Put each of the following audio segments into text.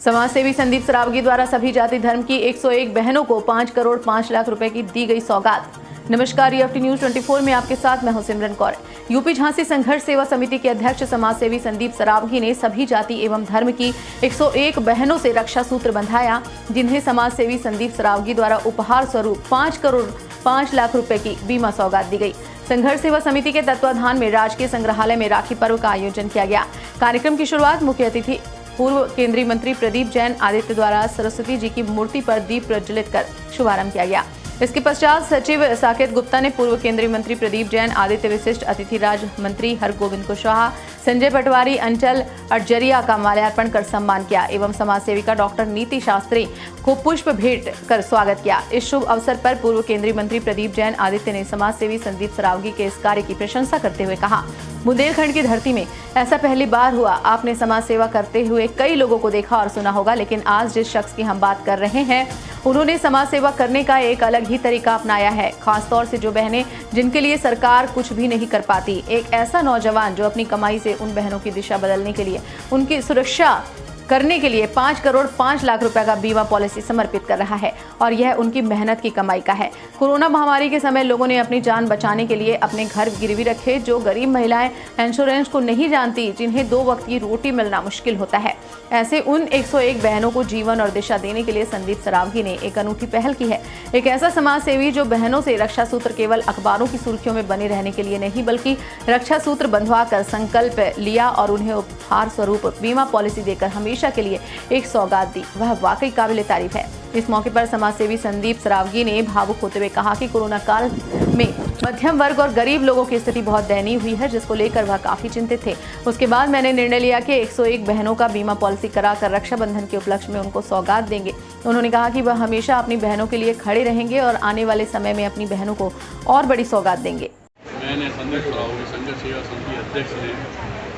समाजसेवी संदीप सरावगी द्वारा सभी जाति धर्म की 101 बहनों को 5 करोड़ 5 लाख रुपए की दी गई सौगात। नमस्कार, EFT न्यूज 24 में आपके साथ मैं हूं सिमरन कौर। यूपी झांसी संघर्ष सेवा समिति के अध्यक्ष समाजसेवी संदीप सरावगी ने सभी जाति एवं धर्म की 101 बहनों से रक्षा सूत्र बंधाया, जिन्हें समाजसेवी संदीप सरावगी द्वारा उपहार स्वरूप 5 करोड़ 5 लाख रुपए की बीमा सौगात दी गई। संघर्ष सेवा समिति के तत्वाधान में राजकीय संग्रहालय में राखी पर्व का आयोजन किया गया। कार्यक्रम की शुरुआत मुख्य अतिथि पूर्व केंद्रीय मंत्री प्रदीप जैन आदित्य द्वारा सरस्वती जी की मूर्ति पर दीप प्रज्वलित कर शुभारंभ किया गया। इसके पश्चात सचिव साकेत गुप्ता ने पूर्व केंद्रीय मंत्री प्रदीप जैन आदित्य, विशिष्ट अतिथि राज मंत्री हरगोविंद कुशवाहा, संजय पटवारी, अंचल अटजरिया का माल्यार्पण कर सम्मान किया एवं समाज सेविका डॉक्टर नीति शास्त्री को पुष्प भेंट कर स्वागत किया। इस शुभ अवसर पर पूर्व केंद्रीय मंत्री प्रदीप जैन आदित्य ने समाज सेवी संदीप सरावगी के इस कार्य की प्रशंसा करते हुए कहा, बुंदेलखंड की धरती में ऐसा पहली बार हुआ। आपने समाज सेवा करते हुए कई लोगों को देखा और सुना होगा, लेकिन आज जिस शख्स की हम बात कर रहे हैं उन्होंने समाज सेवा करने का एक अलग ही तरीका अपनाया है। खासतौर से जो बहनें जिनके लिए सरकार कुछ भी नहीं कर पाती, एक ऐसा नौजवान जो अपनी कमाई से उन बहनों की दिशा बदलने के लिए, उनकी सुरक्षा करने के लिए 5 करोड़ 5 लाख रुपए का बीमा पॉलिसी समर्पित कर रहा है और यह उनकी मेहनत की कमाई का है। कोरोना महामारी के समय लोगों ने अपनी जान बचाने के लिए अपने घर गिरवी रखे। जो गरीब महिलाएं इंश्योरेंस को नहीं जानती, जिन्हें 2 वक्त की रोटी मिलना मुश्किल होता है, ऐसे उन 101 बहनों को जीवन और दिशा देने के लिए संदीप सरावगी ने एक अनूठी पहल की है। एक ऐसा समाज सेवी जो बहनों से रक्षा सूत्र केवल अखबारों की सुर्खियों में बने रहने के लिए नहीं, बल्कि रक्षा सूत्र बंधवा कर संकल्प लिया और उन्हें उपहार स्वरूप बीमा पॉलिसी देकर हमेशा के लिए एक सौगात दी, वह वाकई काबिल तारीफ है। इस मौके पर समाजसेवी संदीप सरावगी ने भावुक होते हुए कहा कि कोरोना काल में मध्यम वर्ग और गरीब लोगों की स्थिति बहुत दयनीय हुई है, जिसको लेकर वह काफी चिंतित थे। उसके बाद मैंने निर्णय लिया कि 101 बहनों का बीमा पॉलिसी कराकर रक्षाबंधन के उपलक्ष्य में उनको सौगात देंगे। उन्होंने कहा कि वह हमेशा अपनी बहनों के लिए खड़े रहेंगे और आने वाले समय में अपनी बहनों को और बड़ी सौगात देंगे। मैंने संदीप सरावगी संघर्ष सेवा समिति अध्यक्ष ने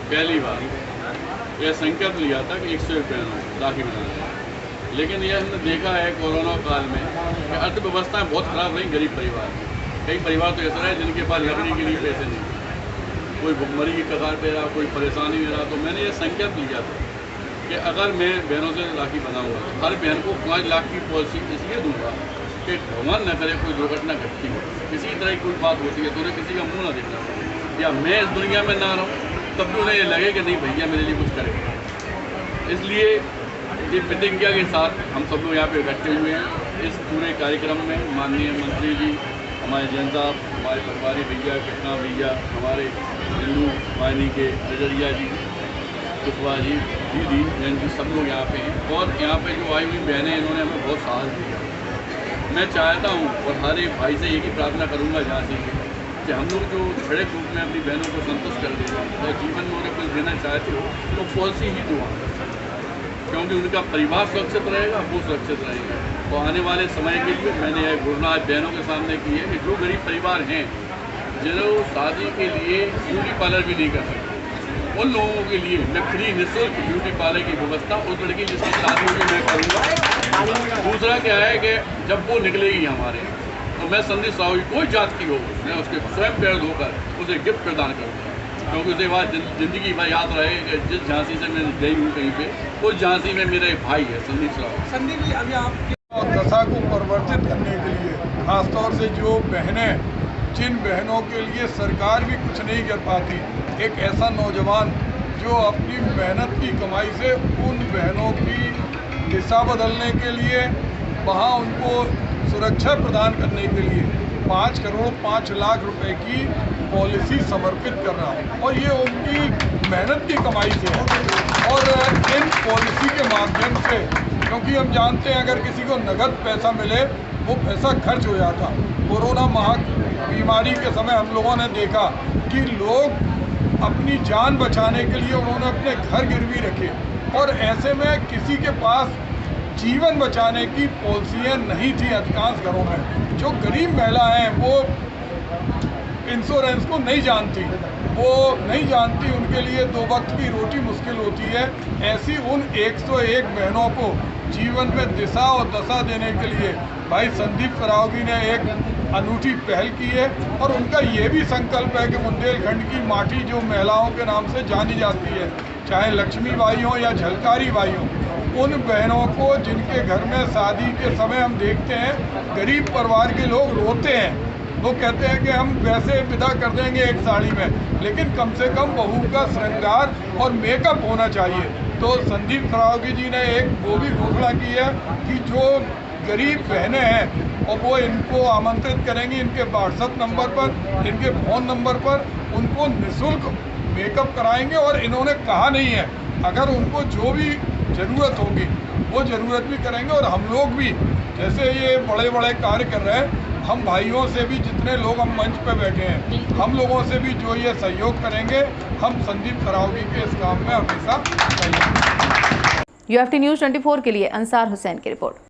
पहली बार यह संकल्प लिया था कि 101 बहनों राखी बनाना, लेकिन यह हमने देखा है कोरोना काल में कि अर्थव्यवस्था बहुत खराब रही गरीब परिवार। कई परिवार तो ऐसा है जिनके पास लकड़ी के लिए पैसे नहीं, कोई भुखमरी की कगार पे रहा, कोई परेशानी में रहा। तो मैंने यह संकल्प लिया था कि अगर मैं बहनों से राखी बनाऊंगा तो हर बहन को 5 लाख की पॉलिसी इसलिए दूंगा कि भगवान न करे कोई दुर्घटना घटती हो, किसी तरह की कोई बात होती है तो उन्हें किसी का मुँह ना देखना पड़े, या मैं इस दुनिया में ना रहूँ तब भी उन्हें ये लगे कि नहीं भैया मेरे लिए कुछ करें। इसलिए ये प्रतिज्ञा के साथ हम सब लोग यहाँ पे इकट्ठे हुए हैं। इस पूरे कार्यक्रम में माननीय मंत्री जी, हमारे जैन साहब, हमारे पटवारी भैया, कृष्णा भैया, हमारे हिंदू वाहिनी के नजरिया जी, कुशवाहा जी, दीदी जैन जी, सब लोग यहाँ पे हैं। और यहाँ पे जो आई हुई बहनें, इन्होंने हमें बहुत साहस दिया। मैं चाहता हूँ और हर एक भाई से एक ही प्रार्थना करूँगा झांसी से कि हम लोग जो खड़े रूप में अपनी बहनों को संतुष्ट कर देगा या जीवन में उन्हें कुछ देना चाहते हो तो पॉलिसी ही दो, क्योंकि उनका परिवार सुरक्षित रहेगा, वो सुरक्षित रहेगा। तो आने वाले समय के लिए मैंने यह घोषणा बहनों के सामने की है कि जो गरीब परिवार हैं जिन्हें शादी के लिए ब्यूटी पार्लर भी नहीं कर सकते, उन लोगों के लिए मैं फ्री निःशुल्क ब्यूटी पार्लर की व्यवस्था उस लड़की जिसकी शादी होगी मैं करूँगा। दूसरा क्या है कि जब वो निकलेगी हमारे तो मैं संदीप सरावगी कोई जात की हो, मैं उसके स्वयं पैर धोकर उसे गिफ्ट प्रदान करूँगा, क्योंकि उसके बाद जिंदगी भर याद रहे कि जिस झांसी से मैं गई हूँ कहीं पे, उस झांसी में मेरा एक भाई है संदीप सरावगी। संदीप जी, अभी आप दशा को परिवर्तित करने के लिए, खासतौर से जो बहनें, जिन बहनों के लिए सरकार भी कुछ नहीं कर पाती, एक ऐसा नौजवान जो अपनी मेहनत की कमाई से उन बहनों की दिशा बदलने के लिए, वहाँ उनको सुरक्षा प्रदान करने के लिए 5 करोड़ 5 लाख रुपए की पॉलिसी समर्पित कर रहा है और ये उनकी मेहनत की कमाई से है। और इन पॉलिसी के माध्यम से, क्योंकि हम जानते हैं अगर किसी को नगद पैसा मिले वो पैसा खर्च हो जाता। कोरोना बीमारी के समय हम लोगों ने देखा कि लोग अपनी जान बचाने के लिए उन्होंने अपने घर गिरवी रखे और ऐसे में किसी के पास जीवन बचाने की पॉलिसियाँ नहीं थी। अधिकांश घरों में जो गरीब महिला हैं वो इंश्योरेंस को नहीं जानती, उनके लिए 2 वक्त की रोटी मुश्किल होती है। ऐसी उन 101 बहनों को जीवन में दिशा और दशा देने के लिए भाई संदीप सरावगी ने एक अनूठी पहल की है और उनका ये भी संकल्प है कि बुंदेलखंड की माटी जो महिलाओं के नाम से जानी जाती है, चाहे लक्ष्मी बाई हो या झलकारी बाई हो, उन बहनों को जिनके घर में शादी के समय हम देखते हैं गरीब परिवार के लोग रोते हैं, वो कहते हैं कि हम वैसे विदा कर देंगे एक साड़ी में, लेकिन कम से कम बहू का श्रृंगार और मेकअप होना चाहिए। तो संदीप सरावगी जी ने एक वो भी घोषणा की है कि जो गरीब बहनें हैं और वो इनको आमंत्रित करेंगी इनके व्हाट्सएप नंबर पर, इनके फ़ोन नंबर पर, उनको निःशुल्क मेकअप कराएंगे। और इन्होंने कहा नहीं है, अगर उनको जो भी ज़रूरत होगी वो ज़रूरत भी करेंगे। और हम लोग भी जैसे ये बड़े बड़े कार्य कर रहे हैं, हम भाइयों से भी जितने लोग हम मंच पे बैठे हैं, हम लोगों से भी जो ये सहयोग करेंगे, हम संदीप सरावगी के इस काम में हमेशा सहयोग। UFT न्यूज़ 24 के लिए अंसार हुसैन की रिपोर्ट।